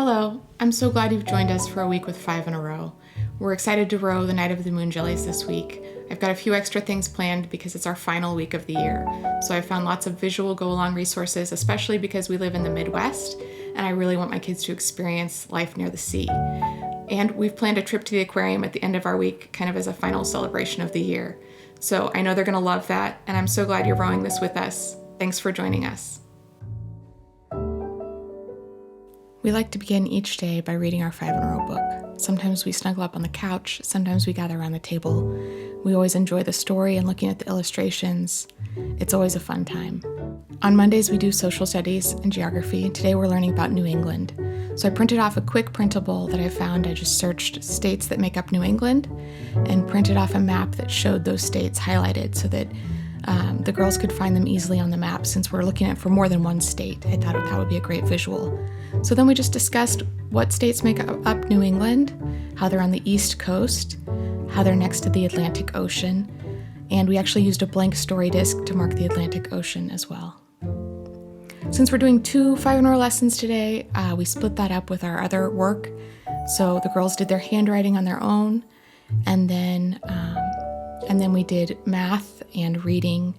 Hello, I'm so glad you've joined us for a week with 5 in a row. We're excited to row the night of the Moonjellies this week. I've got a few extra things planned because it's our final week of the year. So I found lots of visual go-along resources, especially because we live in the Midwest, and I really want my kids to experience life near the sea. And we've planned a trip to the aquarium at the end of our week, kind of as a final celebration of the year. So I know they're going to love that, and I'm so glad you're rowing this with us. Thanks for joining us. We like to begin each day by reading our 5 in a row book. Sometimes we snuggle up on the couch, sometimes we gather around the table. We always enjoy the story and looking at the illustrations. It's always a fun time. On Mondays we do social studies and geography. Today we're learning about New England. So I printed off a quick printable that I found. I just searched states that make up New England and printed off a map that showed those states highlighted so that the girls could find them easily on the map. Since we're looking at for more than one state, I thought that would be a great visual. So then we just discussed what states make up New England, how they're on the East Coast, how they're next to the Atlantic Ocean, and we actually used a blank story disc to mark the Atlantic Ocean as well. Since we're doing 2 5 in a row lessons today, we split that up with our other work. So the girls did their handwriting on their own, and then we did math and reading.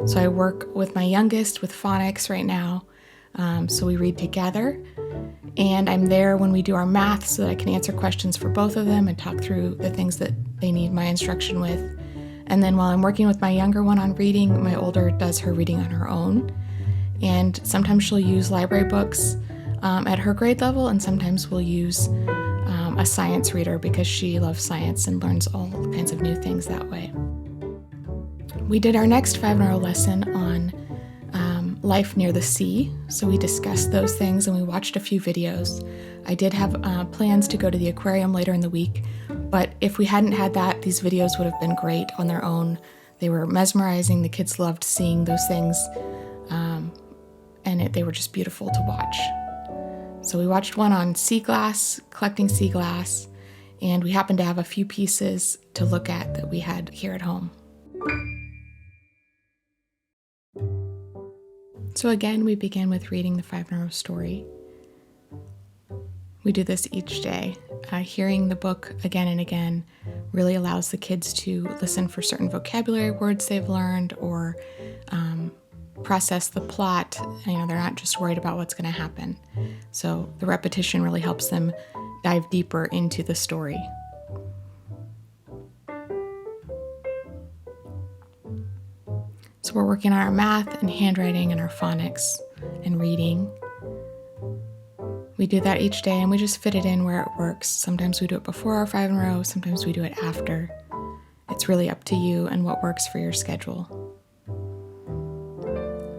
So I work with my youngest with phonics right now. So we read together, and I'm there when we do our math so that I can answer questions for both of them and talk through the things that they need my instruction with. And then while I'm working with my younger one on reading, my older does her reading on her own. And sometimes she'll use library books at her grade level, and sometimes we'll use a science reader because she loves science and learns all kinds of new things that way. We did our next 5 in a row lesson on life near the sea, so we discussed those things and we watched a few videos. I did have plans to go to the aquarium later in the week, but if we hadn't had that, these videos would have been great on their own. They were mesmerizing. The kids loved seeing those things, and they were just beautiful to watch. So we watched one on sea glass, collecting sea glass, and we happened to have a few pieces to look at that we had here at home. So again, we begin with reading the 5 in a row story. We do this each day. Hearing the book again and again really allows the kids to listen for certain vocabulary words they've learned or process the plot. They're not just worried about what's going to happen. So the repetition really helps them dive deeper into the story. So we're working on our math and handwriting and our phonics and reading. We do that each day and we just fit it in where it works. Sometimes we do it before our 5 in a row, sometimes we do it after. It's really up to you and what works for your schedule.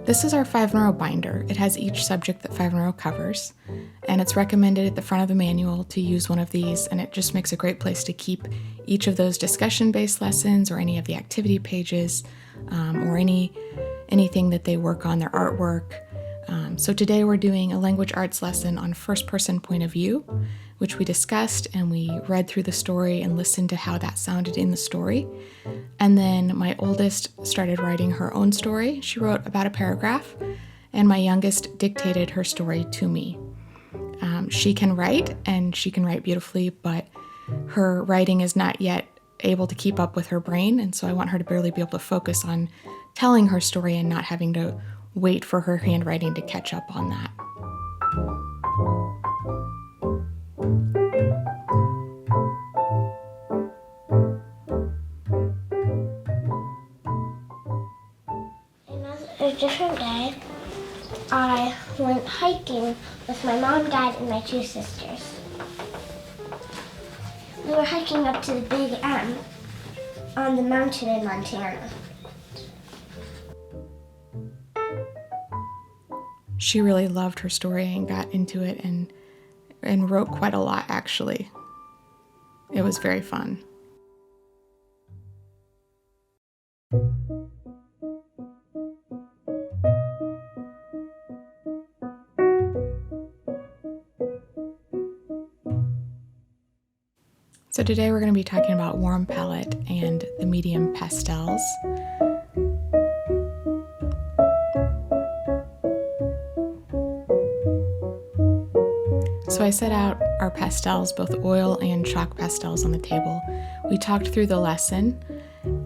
This is our 5 in a row binder. It has each subject that 5 in a row covers, and it's recommended at the front of the manual to use one of these, and it just makes a great place to keep each of those discussion-based lessons or any of the activity pages or anything that they work on, their artwork. So today we're doing a language arts lesson on first-person point of view, which we discussed, and we read through the story and listened to how that sounded in the story. And then my oldest started writing her own story. She wrote about a paragraph, and my youngest dictated her story to me. She can write, and she can write beautifully, but her writing is not yet able to keep up with her brain, and so I want her to really be able to focus on telling her story and not having to wait for her handwriting to catch up on that. A different day, I went hiking with my mom, dad, and my 2 sisters. We were hiking up to the Big M on the mountain in Montana. She really loved her story and got into it and wrote quite a lot, actually. It was very fun. So today we're going to be talking about warm palette and the medium pastels. So I set out our pastels, both oil and chalk pastels, on the table. We talked through the lesson,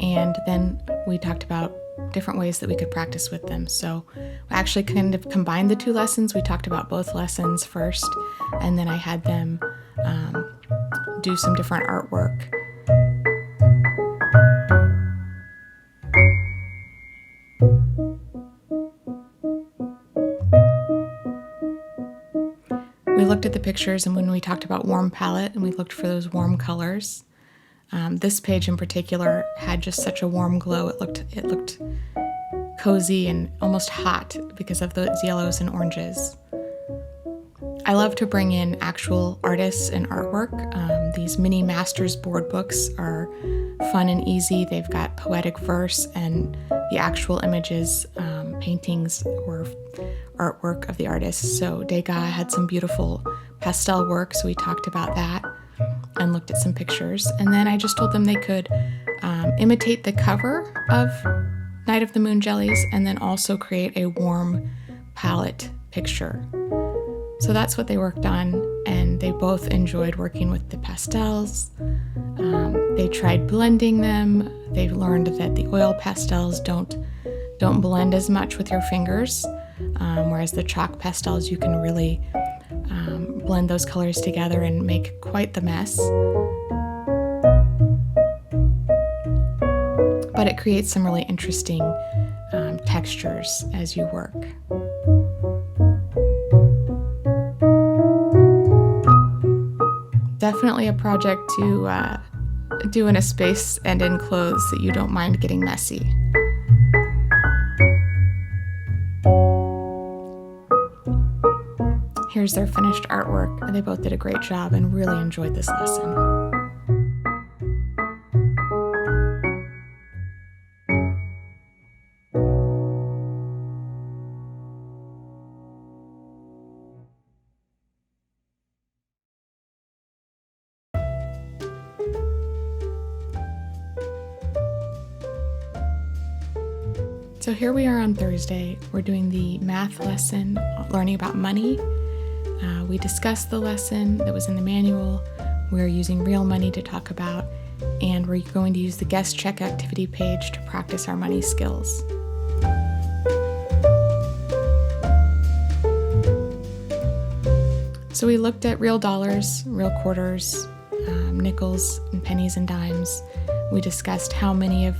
and then we talked about different ways that we could practice with them. So we actually kind of combined the two lessons. We talked about both lessons first, and then I had them do some different artwork. We looked at the pictures, and when we talked about warm palette, and we looked for those warm colors. This page in particular had just such a warm glow. It looked cozy and almost hot because of those yellows and oranges. I love to bring in actual artists and artwork. These mini masters board books are fun and easy. They've got poetic verse and the actual images, paintings or artwork of the artists. So Degas had some beautiful pastel work, so we talked about that and looked at some pictures. And then I just told them they could imitate the cover of Night of the Moonjellies and then also create a warm palette picture. So that's what they worked on, and they both enjoyed working with the pastels. They tried blending them. They've learned that the oil pastels don't blend as much with your fingers, whereas the chalk pastels, you can really blend those colors together and make quite the mess. But it creates some really interesting textures as you work. Definitely a project to do in a space and in clothes that you don't mind getting messy. Here's their finished artwork. They both did a great job and really enjoyed this lesson. So here we are on Thursday. We're doing the math lesson, learning about money. We discussed the lesson that was in the manual. We're using real money to talk about, and we're going to use the guest check activity page to practice our money skills. So we looked at real dollars, real quarters, nickels and pennies and dimes. We discussed how many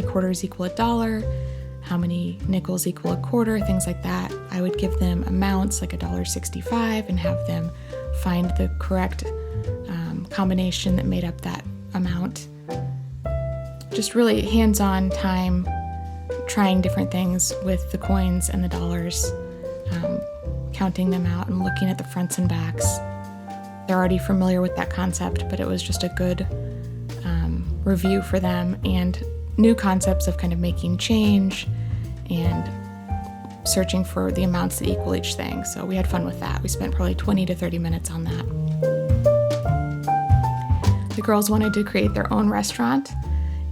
quarters equal $1, how many nickels equal a quarter, things like that. I would give them amounts like $1.65 and have them find the correct combination that made up that amount. Just really hands-on time, trying different things with the coins and the dollars, counting them out and looking at the fronts and backs. They're already familiar with that concept, but it was just a good review for them, and new concepts of kind of making change and searching for the amounts that equal each thing. So we had fun with that. We spent probably 20 to 30 minutes on that. The girls wanted to create their own restaurant,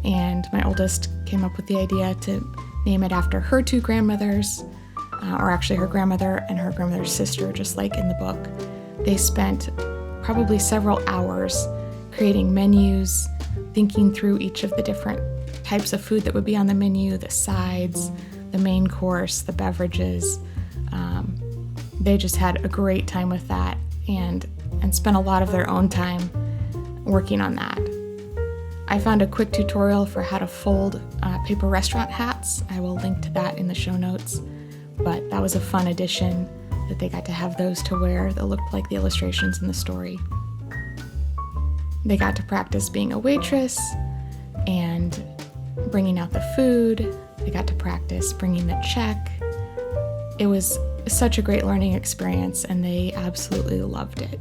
and my oldest came up with the idea to name it after her two grandmothers, or actually her grandmother and her grandmother's sister, just like in the book. They spent probably several hours creating menus, thinking through each of the different types of food that would be on the menu, the sides, the main course, the beverages. They just had a great time with that and spent a lot of their own time working on that. I found a quick tutorial for how to fold paper restaurant hats. I will link to that in the show notes, but that was a fun addition that they got to have those to wear that looked like the illustrations in the story. They got to practice being a waitress and bringing out the food. They got to practice bringing the check. It was such a great learning experience, and they absolutely loved it.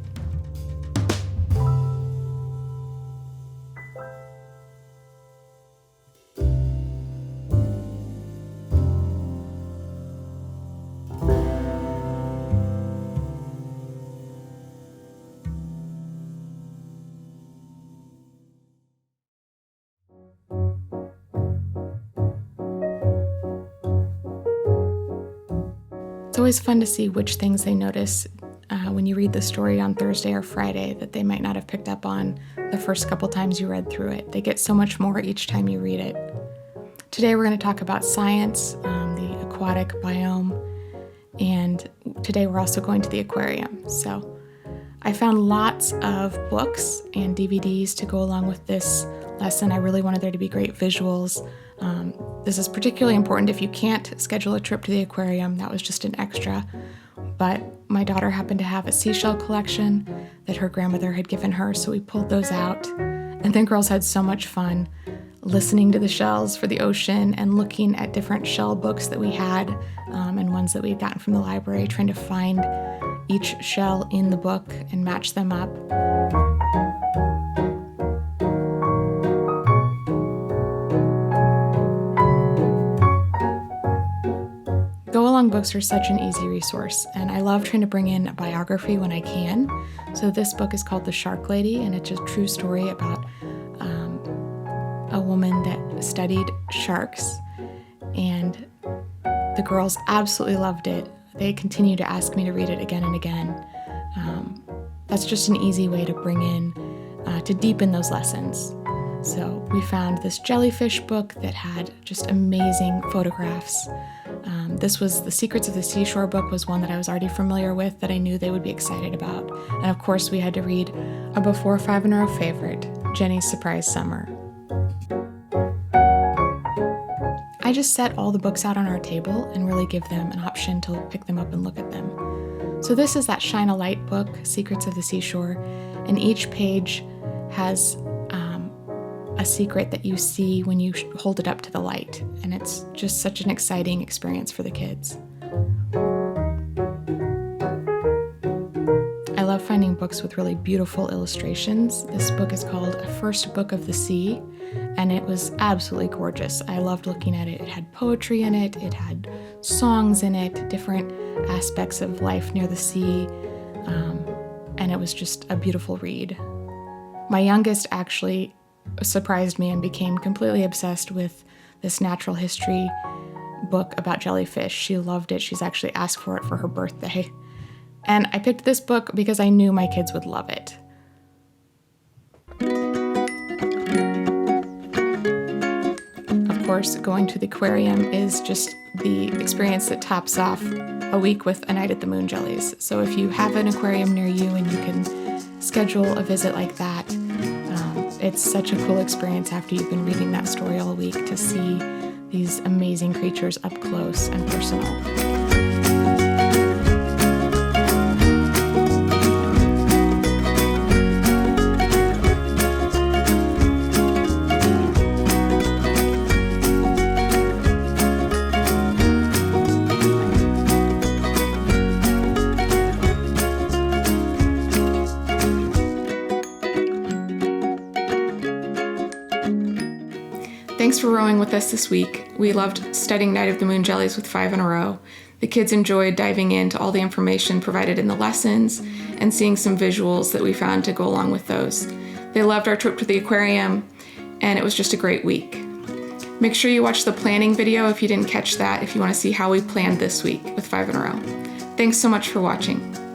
It's always fun to see which things they notice when you read the story on Thursday or Friday that they might not have picked up on the first couple times you read through it. They get so much more each time you read it. Today we're going to talk about science, the aquatic biome, and today we're also going to the aquarium. So I found lots of books and DVDs to go along with this lesson. I really wanted there to be great visuals. This is particularly important if you can't schedule a trip to the aquarium. That was just an extra. But my daughter happened to have a seashell collection that her grandmother had given her, so we pulled those out. And then girls had so much fun listening to the shells for the ocean and looking at different shell books that we had and ones that we had gotten from the library, trying to find each shell in the book and match them up. Go-along books are such an easy resource, and I love trying to bring in a biography when I can. So this book is called The Shark Lady, and it's a true story about a woman that studied sharks, and the girls absolutely loved it. They continue to ask me to read it again and again. That's just an easy way to bring in, to deepen those lessons. So we found this jellyfish book that had just amazing photographs. This was the Secrets of the Seashore book, was one that I was already familiar with that I knew they would be excited about. And of course we had to read a before 5 in a row favorite, Jenny's Surprise Summer. I just set all the books out on our table and really give them an option to pick them up and look at them. So this is that Shine a Light book, Secrets of the Seashore, and each page has a secret that you see when you hold it up to the light, and it's just such an exciting experience for the kids. I love finding books with really beautiful illustrations. This book is called A First Book of the Sea, and it was absolutely gorgeous. I loved looking at it. It had poetry in it, it had songs in it, different aspects of life near the sea, and it was just a beautiful read. My youngest actually surprised me and became completely obsessed with this natural history book about jellyfish. She loved it. She's actually asked for it for her birthday. And I picked this book because I knew my kids would love it. Of course, going to the aquarium is just the experience that tops off a week with a night at the Moonjellies. So if you have an aquarium near you and you can schedule a visit like that, it's such a cool experience after you've been reading that story all week to see these amazing creatures up close and personal. Thanks for rowing with us this week. We loved studying Night of the Moonjellies with 5 in a row. The kids enjoyed diving into all the information provided in the lessons and seeing some visuals that we found to go along with those. They loved our trip to the aquarium, and it was just a great week. Make sure you watch the planning video if you didn't catch that, if you want to see how we planned this week with 5 in a row. Thanks so much for watching.